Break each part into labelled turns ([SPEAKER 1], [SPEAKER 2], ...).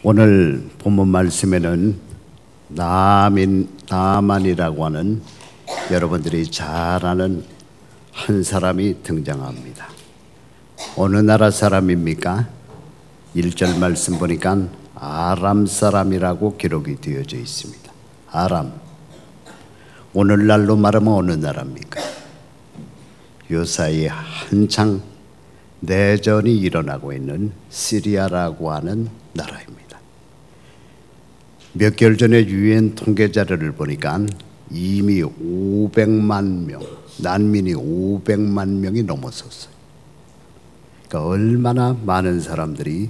[SPEAKER 1] 오늘 본문 말씀에는 나만이라고 하는 여러분들이 잘 아는 한 사람이 등장합니다. 어느 나라 사람입니까? 1절 말씀 보니까 아람 사람이라고 기록이 되어져 있습니다. 아람. 오늘날로 말하면 어느 나라입니까? 요사이에 한창 내전이 일어나고 있는 시리아라고 하는 나라입니다. 몇 개월 전에 유엔 통계 자료를 보니까 이미 500만 명, 난민이 500만 명이 넘어섰어요. 그러니까 얼마나 많은 사람들이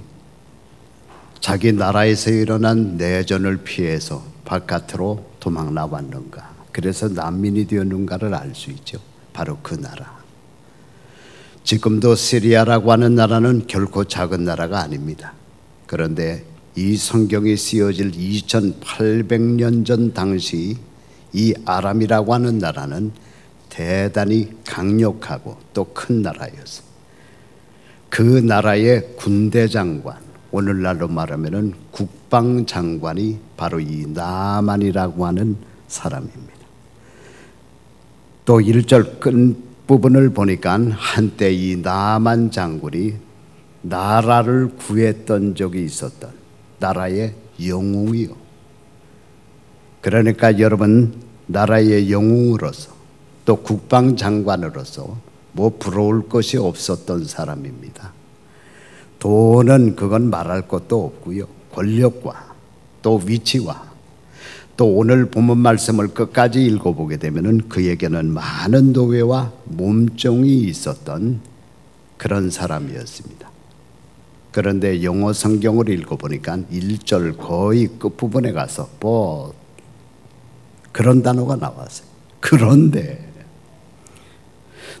[SPEAKER 1] 자기 나라에서 일어난 내전을 피해서 바깥으로 도망 나왔는가, 그래서 난민이 되었는가를 알 수 있죠. 바로 그 나라. 지금도 시리아라고 하는 나라는 결코 작은 나라가 아닙니다. 그런데 이 성경이 쓰여질 2800년 전 당시 이 아람이라고 하는 나라는 대단히 강력하고 또 큰 나라였어요. 그 나라의 군대 장관, 오늘날로 말하면 국방장관이 바로 이 나만이라고 하는 사람입니다. 또 1절 끝부분을 보니까 한때 이 나만 장군이 나라를 구했던 적이 있었던 나라의 영웅이요. 그러니까 여러분, 나라의 영웅으로서 또 국방장관으로서 뭐 부러울 것이 없었던 사람입니다. 돈은 그건 말할 것도 없고요. 권력과 또 위치와 또 오늘 본문 말씀을 끝까지 읽어보게 되면 그에게는 많은 노예와 몸종이 있었던 그런 사람이었습니다. 그런데 영어 성경을 읽어보니까 1절 거의 끝부분에 가서 그런 단어가 나왔어요. 그런데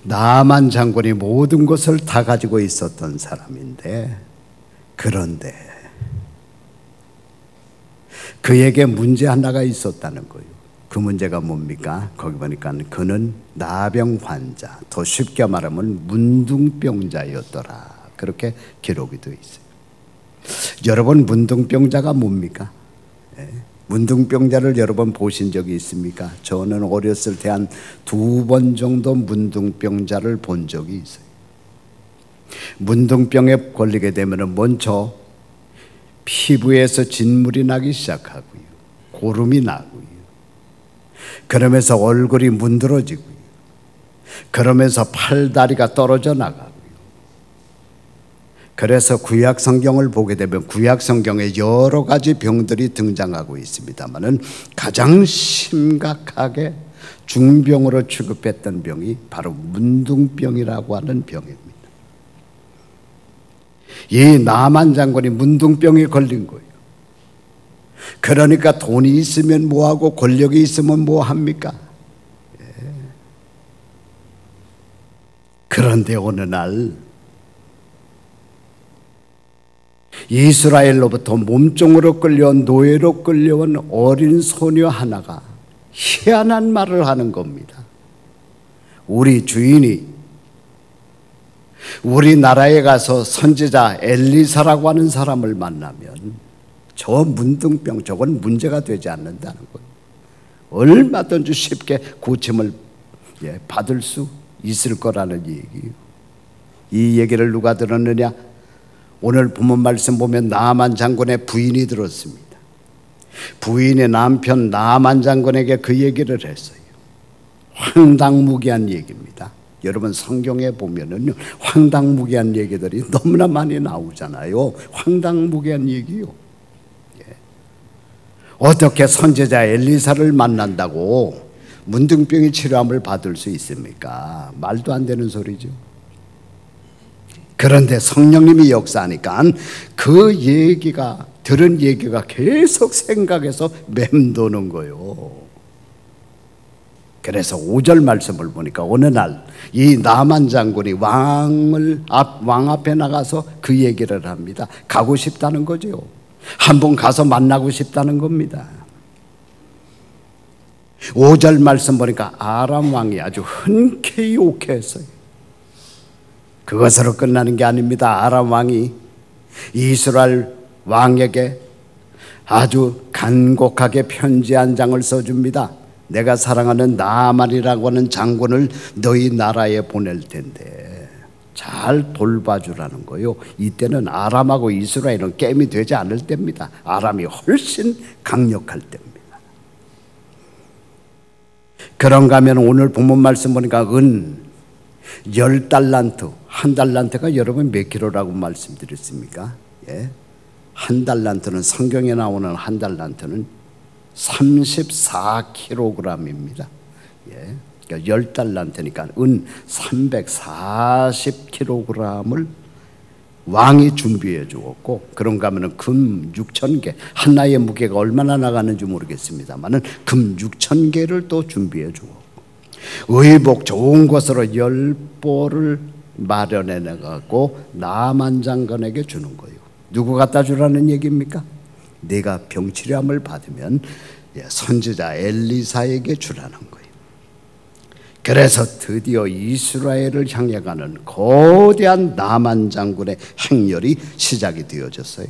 [SPEAKER 1] 나만 장군이 모든 것을 다 가지고 있었던 사람인데, 그런데 그에게 문제 하나가 있었다는 거예요. 그 문제가 뭡니까? 거기 보니까 그는 나병 환자, 더 쉽게 말하면 문둥병자였더라, 그렇게 기록이 되어 있어요. 여러분, 문둥병자가 뭡니까? 문둥병자를 여러 번 보신 적이 있습니까? 저는 어렸을 때 한 2번 정도 문둥병자를 본 적이 있어요. 문둥병에 걸리게 되면 먼저 피부에서 진물이 나기 시작하고요, 고름이 나고요, 그러면서 얼굴이 문드러지고요, 그러면서 팔다리가 떨어져 나가고. 그래서 구약 성경을 보게 되면 구약 성경에 여러 가지 병들이 등장하고 있습니다만은 가장 심각하게 중병으로 취급했던 병이 바로 문둥병이라고 하는 병입니다. 이 나만 장군이 문둥병에 걸린 거예요. 그러니까 돈이 있으면 뭐하고 권력이 있으면 뭐합니까? 그런데 어느 날 이스라엘로부터 몸종으로 끌려온, 노예로 끌려온 어린 소녀 하나가 희한한 말을 하는 겁니다. 우리 주인이 우리나라에 가서 선지자 엘리사라고 하는 사람을 만나면 저 문둥병, 저건 문제가 되지 않는다는 거예요. 얼마든지 쉽게 고침을 받을 수 있을 거라는 얘기예요. 이 얘기를 누가 들었느냐? 오늘 본문 말씀 보면 나만 장군의 부인이 들었습니다. 부인의 남편 나만 장군에게 그 얘기를 했어요. 황당무계한 얘기입니다. 여러분, 성경에 보면은요, 황당무계한 얘기들이 너무나 많이 나오잖아요. 황당무계한 얘기요. 어떻게 선지자 엘리사를 만난다고 문둥병의 치료함을 받을 수 있습니까? 말도 안 되는 소리죠. 그런데 성령님이 역사하니까 그 얘기가, 들은 얘기가 계속 생각해서 맴도는 거예요. 그래서 5절 말씀을 보니까 어느 날 이 나만 장군이 왕 앞에 나가서 그 얘기를 합니다. 가고 싶다는 거죠. 한번 가서 만나고 싶다는 겁니다. 5절 말씀 보니까 아람 왕이 아주 흔쾌히 옥해했어요. 그것으로 끝나는 게 아닙니다. 아람 왕이 이스라엘 왕에게 아주 간곡하게 편지 한 장을 써줍니다. 내가 사랑하는 나아만이라고 하는 장군을 너희 나라에 보낼 텐데 잘 돌봐주라는 거요. 이때는 아람하고 이스라엘은 게임이 되지 않을 때입니다. 아람이 훨씬 강력할 때입니다. 그런가 하면 오늘 본문 말씀 보니까 은 10달란트, 한 달란트가 여러분 몇 킬로라고 말씀드렸습니까? 예? 한 달란트는, 성경에 나오는 한 달란트는 34kg입니다. 예. 그러니까 10달란트니까 은 340kg을 왕이 준비해 주었고, 그런가 하면 금 6,000개, 하나의 무게가 얼마나 나가는지 모르겠습니다만은 금 6,000개를 또 준비해 주었고, 의복 좋은 것으로 10보를 마련해 내갖고 나만 장관에게 주는 거예요. 누구 갖다 주라는 얘기입니까? 네가 병치료함을 받으면 선지자 엘리사에게 주라는 거예요. 그래서 드디어 이스라엘을 향해 가는 거대한 나만 장군의 행렬이 시작이 되어졌어요.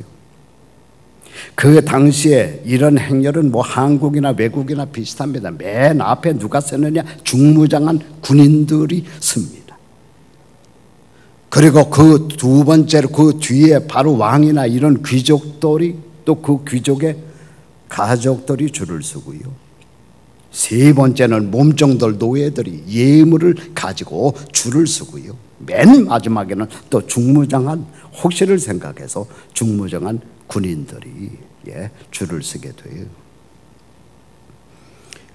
[SPEAKER 1] 그 당시에 이런 행렬은 뭐 한국이나 외국이나 비슷합니다. 맨 앞에 누가 서느냐? 중무장한 군인들이 섭니다. 그리고 그 두 번째로 그 뒤에 바로 왕이나 이런 귀족들이, 또 그 귀족의 가족들이 줄을 서고요. 세 번째는 몸종들, 노예들이 예물을 가지고 줄을 서고요. 맨 마지막에는 또 중무장한, 혹시를 생각해서 중무장한 군인들이 줄을 서게 돼요.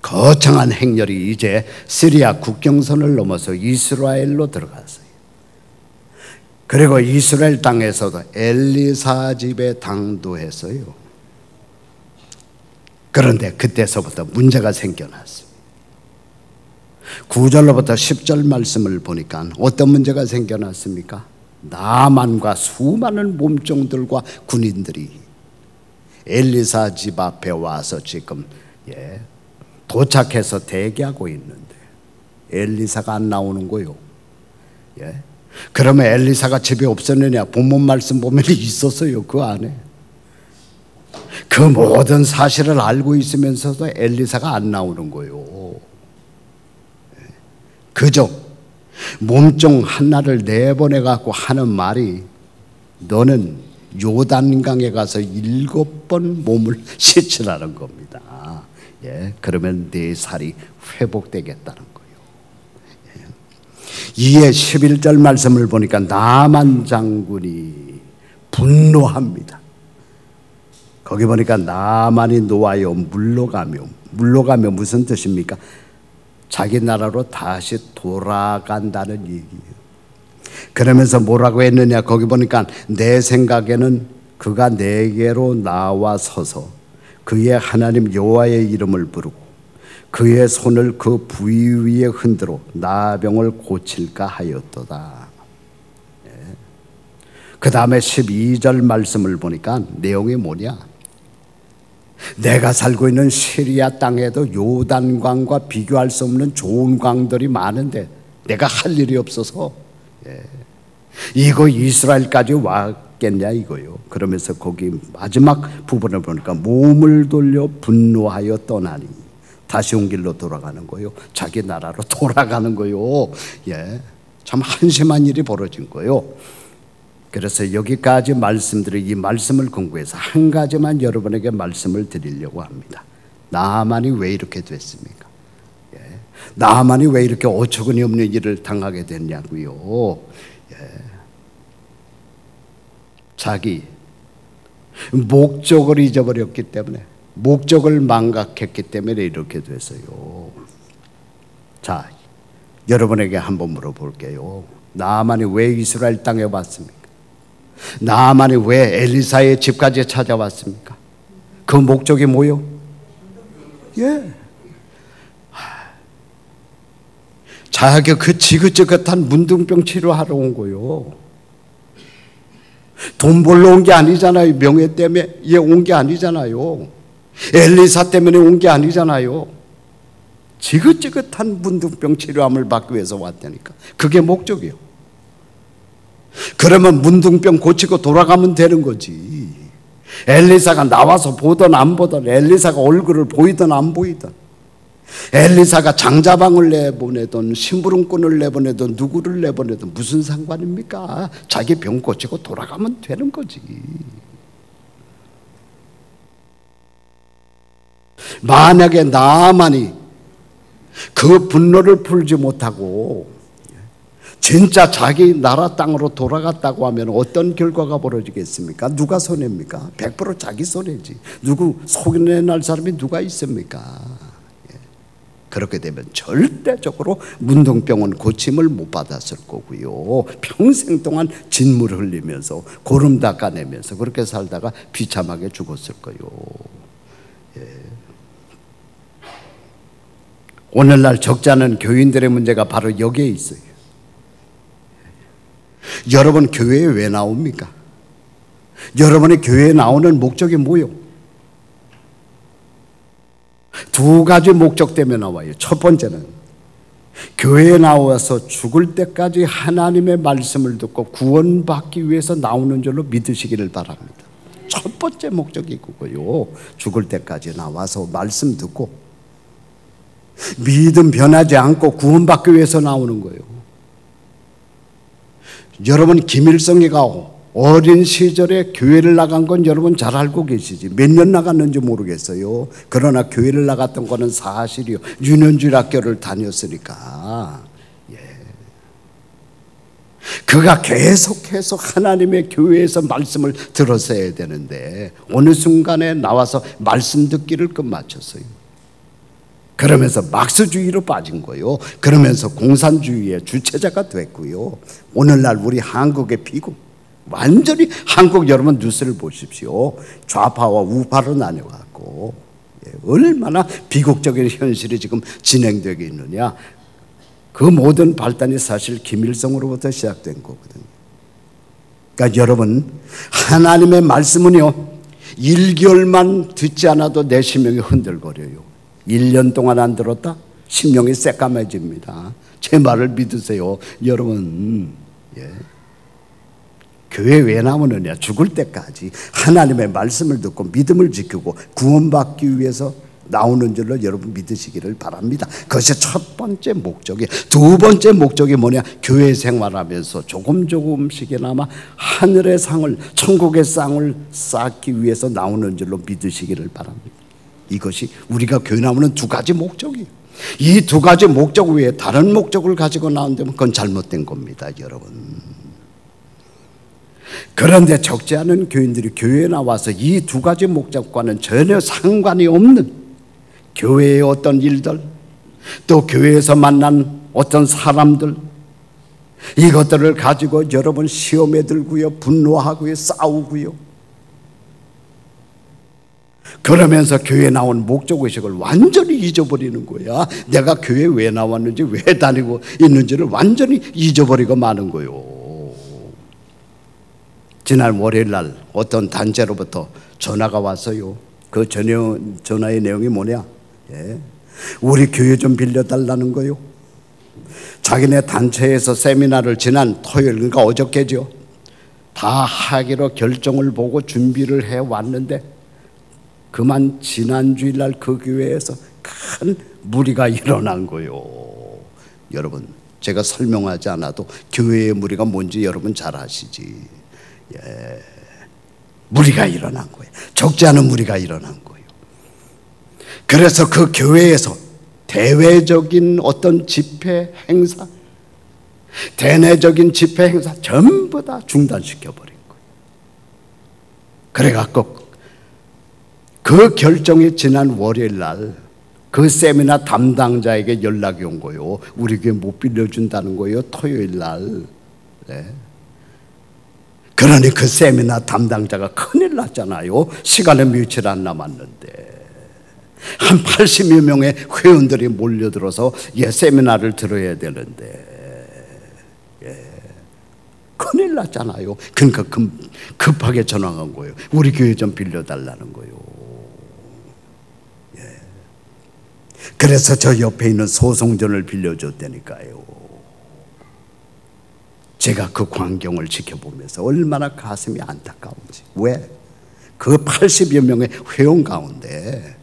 [SPEAKER 1] 거창한 행렬이 이제 시리아 국경선을 넘어서 이스라엘로 들어갔어요. 그리고 이스라엘 땅에서도 엘리사 집에 당도했어요. 그런데 그때서부터 문제가 생겨났습니다. 9절로부터 10절 말씀을 보니까 어떤 문제가 생겨났습니까? 나만과 수많은 몸종들과 군인들이 엘리사 집 앞에 와서 지금 도착해서 대기하고 있는데 엘리사가 안 나오는 거요. 그러면 엘리사가 집에 없었느냐? 본문 말씀 보면 있었어요. 그 안에 그 모든 사실을 알고 있으면서도 엘리사가 안 나오는 거요. 그저 몸종 하나를 내보내 갖고 하는 말이, 너는 요단강에 가서 7번 몸을 씻으라는 겁니다. 그러면 네 살이 회복되겠다는 거예요. 이에 11절 말씀을 보니까 나만 장군이 분노합니다. 거기 보니까 나만이 놓아요 물러가며, 물러가며 무슨 뜻입니까? 자기 나라로 다시 돌아간다는 얘기예요. 그러면서 뭐라고 했느냐? 거기 보니까 내 생각에는 그가 내게로 나와서서 그의 하나님 여호와의 이름을 부르고 그의 손을 그 부위 위에 흔들어 나병을 고칠까 하였도다. 그 다음에 12절 말씀을 보니까 내용이 뭐냐? 내가 살고 있는 시리아 땅에도 요단강과 비교할 수 없는 좋은 강들이 많은데 내가 할 일이 없어서 이거 이스라엘까지 왔겠냐 이거요. 그러면서 거기 마지막 부분을 보니까 몸을 돌려 분노하여 떠나니, 다시 온 길로 돌아가는 거요. 자기 나라로 돌아가는 거요. 참 한심한 일이 벌어진 거요. 그래서 여기까지 말씀드린 이 말씀을 근거해서 한 가지만 여러분에게 말씀을 드리려고 합니다. 나만이 왜 이렇게 됐습니까? 나만이 왜 이렇게 어처구니 없는 일을 당하게 됐냐고요. 자기 목적을 잊어버렸기 때문에, 목적을 망각했기 때문에 이렇게 됐어요. 자, 여러분에게 한번 물어볼게요. 나만이 왜 이스라엘 땅에 왔습니까? 나만이 왜 엘리사의 집까지 찾아왔습니까? 그 목적이 뭐요? 자기 그 지긋지긋한 문둥병 치료하러 온 거요. 돈 벌러 온 게 아니잖아요. 명예 때문에 온 게 아니잖아요. 엘리사 때문에 온 게 아니잖아요. 지긋지긋한 문둥병 치료함을 받기 위해서 왔다니까. 그게 목적이요. 그러면 문둥병 고치고 돌아가면 되는 거지. 엘리사가 나와서 보든 안 보든, 엘리사가 얼굴을 보이든 안 보이든, 엘리사가 장자방을 내보내든 심부름꾼을 내보내든 누구를 내보내든 무슨 상관입니까? 자기 병 고치고 돌아가면 되는 거지. 만약에 나만이 그 분노를 풀지 못하고 진짜 자기 나라 땅으로 돌아갔다고 하면 어떤 결과가 벌어지겠습니까? 누가 손해입니까? 100% 자기 손해지. 누구 속여낼 사람이 누가 있습니까? 그렇게 되면 절대적으로 문둥병은 고침을 못 받았을 거고요. 평생 동안 진물 흘리면서 고름 닦아내면서 그렇게 살다가 비참하게 죽었을 거요. 오늘날 적지 않은 교인들의 문제가 바로 여기에 있어요. 여러분 교회에 왜 나옵니까? 여러분이 교회에 나오는 목적이 뭐요? 두 가지 목적 때문에 나와요. 첫 번째는 교회에 나와서 죽을 때까지 하나님의 말씀을 듣고 구원받기 위해서 나오는 줄로 믿으시기를 바랍니다. 첫 번째 목적이 그거요. 죽을 때까지 나와서 말씀 듣고 믿음 변하지 않고 구원받기 위해서 나오는 거예요. 여러분 김일성이가 어린 시절에 교회를 나간 건 여러분 잘 알고 계시지. 몇 년 나갔는지 모르겠어요. 그러나 교회를 나갔던 거는 사실이요. 유년주일 학교를 다녔으니까. 그가 계속해서 하나님의 교회에서 말씀을 들었어야 되는데 어느 순간에 나와서 말씀 듣기를 끝마쳤어요. 그러면서 막스주의로 빠진 거예요. 그러면서 공산주의의 주체자가 됐고요. 오늘날 우리 한국의 비극, 완전히 한국 여러분 뉴스를 보십시오. 좌파와 우파로 나뉘어갖고 얼마나 비극적인 현실이 지금 진행되고 있느냐. 그 모든 발단이 사실 김일성으로부터 시작된 거거든요. 그러니까 여러분 하나님의 말씀은요 1개월만 듣지 않아도 내 심령이 흔들거려요. 1년 동안 안 들었다? 심령이 새까매집니다. 제 말을 믿으세요. 여러분 교회 왜 나오느냐? 죽을 때까지 하나님의 말씀을 듣고 믿음을 지키고 구원받기 위해서 나오는 줄로 여러분 믿으시기를 바랍니다. 그것이 첫 번째 목적이에요. 두 번째 목적이 뭐냐? 교회 생활하면서 조금씩이나마 하늘의 상을, 천국의 쌍을 쌓기 위해서 나오는 줄로 믿으시기를 바랍니다. 이것이 우리가 교회 나오는 두 가지 목적이에요. 이 두 가지 목적 외에 다른 목적을 가지고 나온다면 그건 잘못된 겁니다, 여러분. 그런데 적지 않은 교인들이 교회에 나와서 이 두 가지 목적과는 전혀 상관이 없는 교회의 어떤 일들, 또 교회에서 만난 어떤 사람들, 이것들을 가지고 여러분 시험에 들고요, 분노하고요, 싸우고요. 그러면서 교회에 나온 목적의식을 완전히 잊어버리는 거야. 내가 교회에 왜 나왔는지, 왜 다니고 있는지를 완전히 잊어버리고 마는 거요. 지난 월요일날 어떤 단체로부터 전화가 왔어요. 그 전화의 내용이 뭐냐? 우리 교회 좀 빌려달라는 거요. 자기네 단체에서 세미나를 지난 토요일, 그러니까 어저께죠, 다 하기로 결정을 보고 준비를 해왔는데 그만 지난 주일날 그 교회에서 큰 무리가 일어난 거요. 여러분 제가 설명하지 않아도 교회의 무리가 뭔지 여러분 잘 아시지. 무리가 일어난 거예요. 적지 않은 무리가 일어난 거예요. 그래서 그 교회에서 대외적인 어떤 집회 행사, 대내적인 집회 행사 전부 다 중단시켜버린 거예요. 그래갖고 그 결정이 지난 월요일 날 그 세미나 담당자에게 연락이 온 거예요. 우리 교회 못 빌려준다는 거예요, 토요일 날. 그러니 그 세미나 담당자가 큰일 났잖아요. 시간은 며칠 안 남았는데 한 80여 명의 회원들이 몰려들어서 세미나를 들어야 되는데 큰일 났잖아요. 그러니까 급하게 전화가 온 거예요. 우리 교회 좀 빌려달라는 거예요. 그래서 저 옆에 있는 소송전을 빌려줬다니까요. 제가 그 광경을 지켜보면서 얼마나 가슴이 안타까운지. 왜? 그 80여 명의 회원 가운데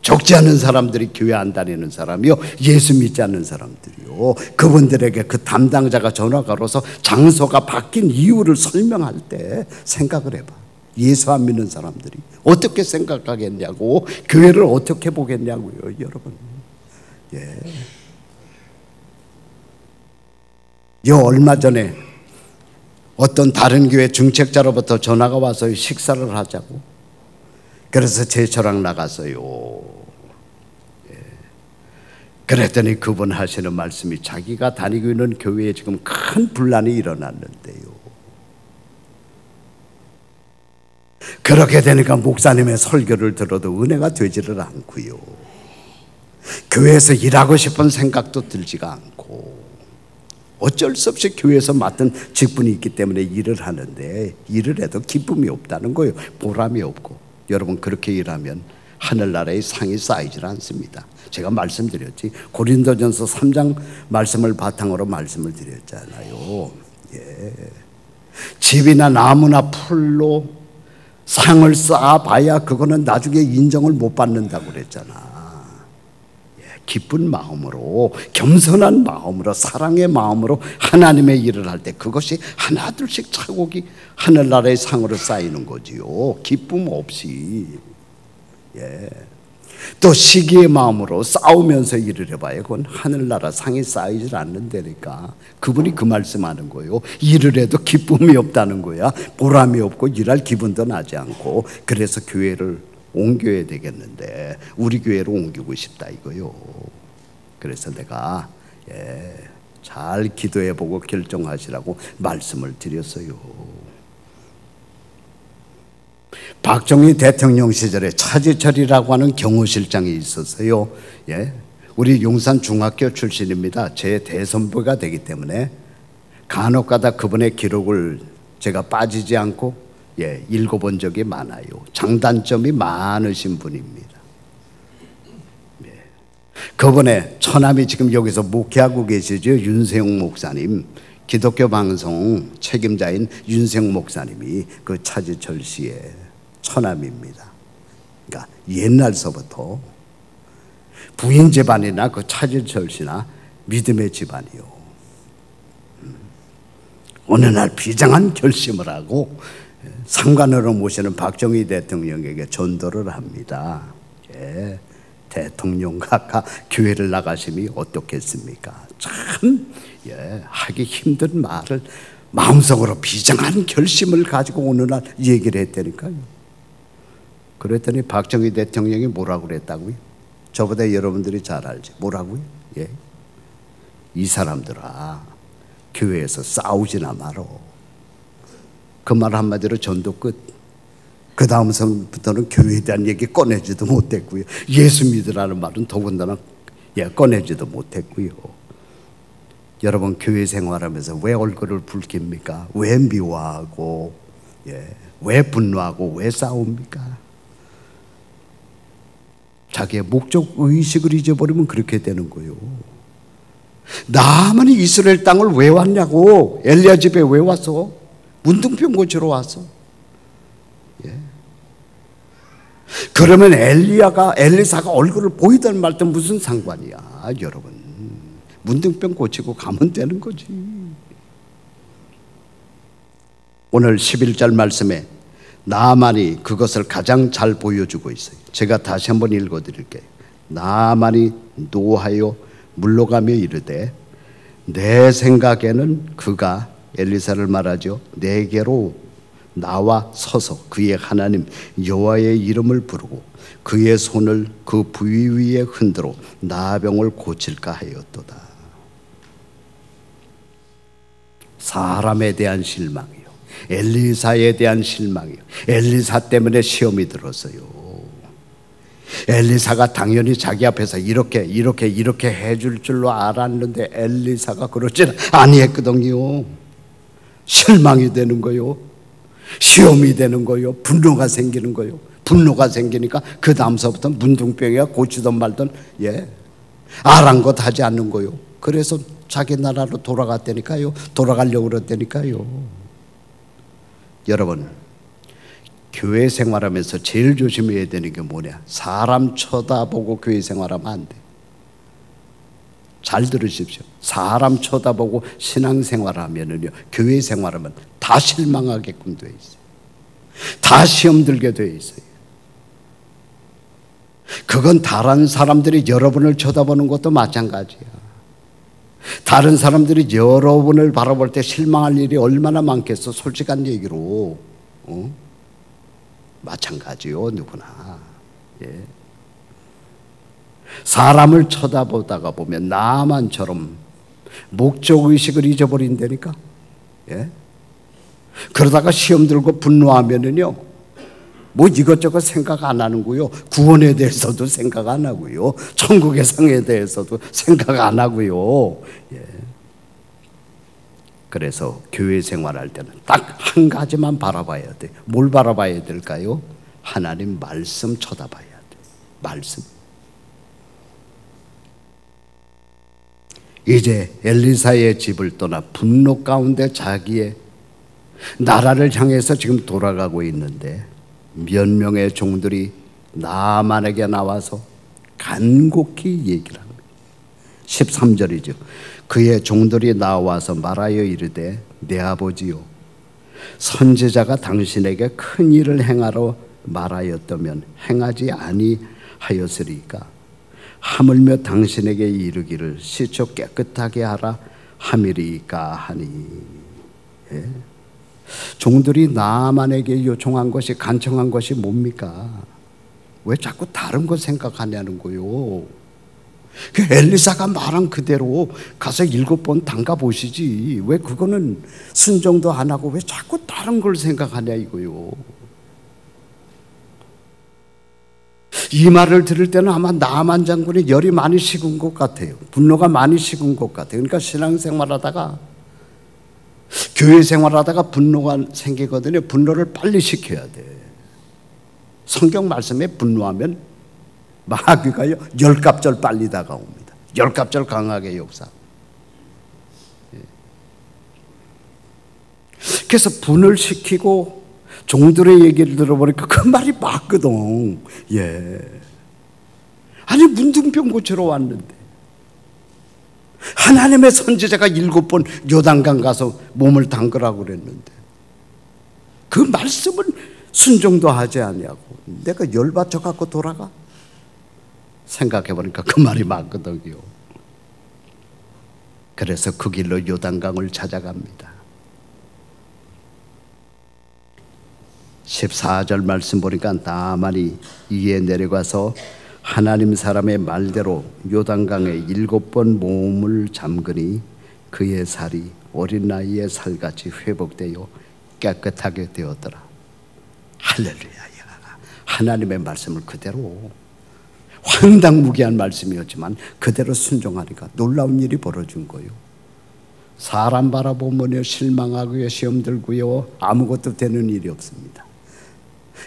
[SPEAKER 1] 적지 않은 사람들이 교회 안 다니는 사람이요, 예수 믿지 않는 사람들이요, 그분들에게 그 담당자가 전화 걸어서 장소가 바뀐 이유를 설명할 때 생각을 해봐. 예수 안 믿는 사람들이 어떻게 생각하겠냐고, 교회를 어떻게 보겠냐고요, 여러분. 예. 얼마 전에 어떤 다른 교회 중책자로부터 전화가 와서 식사를 하자고. 그래서 제 저랑 나갔어요. 예. 그랬더니 그분 하시는 말씀이 자기가 다니고 있는 교회에 지금 큰 분란이 일어났는데요. 그렇게 되니까 목사님의 설교를 들어도 은혜가 되지를 않고요. 교회에서 일하고 싶은 생각도 들지가 않고, 어쩔 수 없이 교회에서 맡은 직분이 있기 때문에 일을 하는데 일을 해도 기쁨이 없다는 거예요. 보람이 없고. 여러분, 그렇게 일하면 하늘나라의 상이 쌓이질 않습니다. 제가 말씀드렸지, 고린도전서 3장 말씀을 바탕으로 말씀을 드렸잖아요. 예. 집이나 나무나 풀로 상을 쌓아봐야 그거는 나중에 인정을 못 받는다고 그랬잖아. 기쁜 마음으로, 겸손한 마음으로, 사랑의 마음으로 하나님의 일을 할 때 그것이 하나둘씩 차곡이 하늘나라의 상으로 쌓이는 거지요. 기쁨 없이. 예. 또 시기의 마음으로 싸우면서 일을 해봐야 그건 하늘나라 상이 쌓이질 않는다니까. 그분이 그 말씀하는 거예요. 일을 해도 기쁨이 없다는 거야. 보람이 없고 일할 기분도 나지 않고. 그래서 교회를 옮겨야 되겠는데 우리 교회로 옮기고 싶다 이거요. 그래서 내가 잘 기도해보고 결정하시라고 말씀을 드렸어요. 박정희 대통령 시절에 차지철이라고 하는 경호실장이 있었어요. 우리 용산 중학교 출신입니다. 제 대선배가 되기 때문에 간혹가다 그분의 기록을 제가 빠지지 않고 읽어본 적이 많아요. 장단점이 많으신 분입니다. 그분의 처남이 지금 여기서 목회하고 계시죠. 윤세용 목사님, 기독교 방송 책임자인 윤세용 목사님이 그 차지철 씨의 처남입니다. 그러니까 옛날서부터 부인 집안이나 그 차지철 씨나 믿음의 집안이요. 어느 날 비장한 결심을 하고 상관으로 모시는 박정희 대통령에게 전도를 합니다. 대통령과 교회를 나가심이 어떻겠습니까? 참 하기 힘든 말을 마음속으로 비장한 결심을 가지고 어느 날 얘기를 했다니까요. 그랬더니 박정희 대통령이 뭐라고 그랬다고요? 저보다 여러분들이 잘 알지. 뭐라고요? 이 사람들아, 교회에서 싸우지나 말어. 그 말 한마디로 전도 끝. 그 다음부터는 교회에 대한 얘기 꺼내지도 못했고요. 예수 믿으라는 말은 더군다나 꺼내지도 못했고요. 여러분, 교회 생활하면서 왜 얼굴을 붉힙니까? 왜 미워하고, 왜 분노하고, 왜 싸웁니까? 자기의 목적 의식을 잊어버리면 그렇게 되는 거예요. 나만이 이스라엘 땅을 왜 왔냐고. 엘리야 집에 왜 왔어? 문둥병 고치러 왔어. 그러면 엘리사가 얼굴을 보이든 말든 무슨 상관이야, 여러분. 문둥병 고치고 가면 되는 거지. 오늘 11절 말씀에 나만이 그것을 가장 잘 보여주고 있어요. 제가 다시 한번 읽어드릴게요. 나만이 노하여 물러가며 이르되 내 생각에는 그가, 엘리사를 말하죠, 내게로 나와 서서 그의 하나님 여호와의 이름을 부르고 그의 손을 그 부위 위에 흔들어 나병을 고칠까 하였도다. 사람에 대한 실망이요, 엘리사에 대한 실망이요. 엘리사 때문에 시험이 들었어요. 엘리사가 당연히 자기 앞에서 이렇게 해줄 줄로 알았는데 엘리사가 그러질 아니했거든요. 실망이 되는 거요, 시험이 되는 거요, 분노가 생기는 거요. 분노가 생기니까 그 다음서부터 문둥병이야 고치던 말던 아랑곳하지 않는 거요. 그래서 자기 나라로 돌아갔다니까요. 돌아가려고 그랬다니까요. 여러분, 교회 생활하면서 제일 조심해야 되는 게 뭐냐? 사람 쳐다보고 교회 생활하면 안 돼. 잘 들으십시오. 사람 쳐다보고 신앙생활하면은요, 교회 생활하면 다 실망하게끔 돼 있어요. 다 시험 들게 돼 있어요. 그건 다른 사람들이 여러분을 쳐다보는 것도 마찬가지야. 다른 사람들이 여러분을 바라볼 때 실망할 일이 얼마나 많겠어. 솔직한 얘기로. 마찬가지요, 누구나. 예. 사람을 쳐다보다가 보면 나만처럼 목적의식을 잊어버린다니까. 예? 그러다가 시험 들고 분노하면은요, 뭐 이것저것 생각 안 하는 거요. 구원에 대해서도 생각 안 하고요. 천국의 상에 대해서도 생각 안 하고요. 예. 그래서 교회 생활할 때는 딱 한 가지만 바라봐야 돼. 뭘 바라봐야 될까요? 하나님 말씀 쳐다봐야 돼. 말씀. 이제 엘리사의 집을 떠나 분노 가운데 자기의 나라를 향해서 지금 돌아가고 있는데 몇 명의 종들이 나만에게 나와서 간곡히 얘기를 합니다. 13절이죠. 그의 종들이 나와서 말하여 이르되 내 아버지요, 선지자가 당신에게 큰 일을 행하러 말하였다면 행하지 아니하였으리까? 하물며 당신에게 이르기를 씻어 깨끗하게 하라 함이리까 하니. 예? 종들이 나만에게 요청한 것이, 간청한 것이 뭡니까? 왜 자꾸 다른 거 생각하냐는 거요. 그 엘리사가 말한 그대로 가서 7번 담가 보시지. 왜 그거는 순종도 안 하고 왜 자꾸 다른 걸 생각하냐 이거요. 이 말을 들을 때는 아마 나만 장군이 열이 많이 식은 것 같아요. 분노가 많이 식은 것 같아요. 그러니까 신앙생활하다가, 교회 생활하다가 분노가 생기거든요. 분노를 빨리 식혀야 돼. 성경 말씀에 분노하면 마귀가요 10갑절 빨리 다가옵니다. 10갑절 강하게 역사. 그래서 분을 시키고 종들의 얘기를 들어보니까 그 말이 맞거든. 예. 아니 문둥병 고치러 왔는데 하나님의 선지자가 7번 요단강 가서 몸을 담그라고 그랬는데 그 말씀은 순종도 하지 아니하고 내가 열받쳐 갖고 돌아가? 생각해보니까 그 말이 맞거든요. 그래서 그 길로 요단강을 찾아갑니다. 14절 말씀 보니까 나만이 이에 내려가서 하나님 사람의 말대로 요단강에 7번 몸을 잠그니 그의 살이 어린 나이의 살같이 회복되어 깨끗하게 되었더라. 할렐루야. 하나님의 말씀을 그대로, 황당무계한 말씀이었지만 그대로 순종하니까 놀라운 일이 벌어진 거예요. 사람 바라보면 실망하고요, 시험 들고요, 아무것도 되는 일이 없습니다.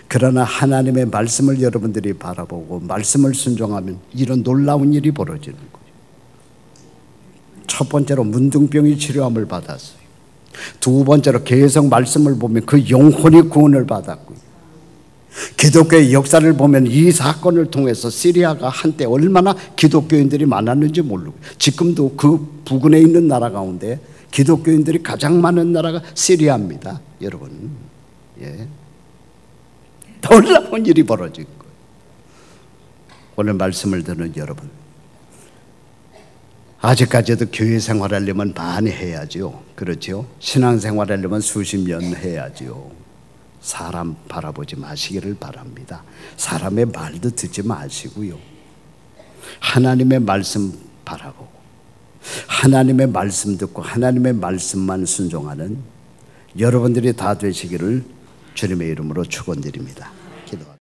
[SPEAKER 1] 그러나 하나님의 말씀을 여러분들이 바라보고 말씀을 순종하면 이런 놀라운 일이 벌어지는 거예요. 첫 번째로 문둥병이 치료함을 받았어요. 두 번째로 계속 말씀을 보면 그 영혼이 구원을 받았고요. 기독교의 역사를 보면 이 사건을 통해서 시리아가 한때 얼마나 기독교인들이 많았는지 모르고, 지금도 그 부근에 있는 나라 가운데 기독교인들이 가장 많은 나라가 시리아입니다. 여러분, 예. 놀라운 일이 벌어진 거예요. 오늘 말씀을 듣는 여러분, 아직까지도 교회 생활하려면 많이 해야죠. 그렇죠? 신앙생활하려면 수십 년 해야죠. 사람 바라보지 마시기를 바랍니다. 사람의 말도 듣지 마시고요, 하나님의 말씀 바라보고 하나님의 말씀 듣고 하나님의 말씀만 순종하는 여러분들이 다 되시기를 주님의 이름으로 축원드립니다. 기도합니다.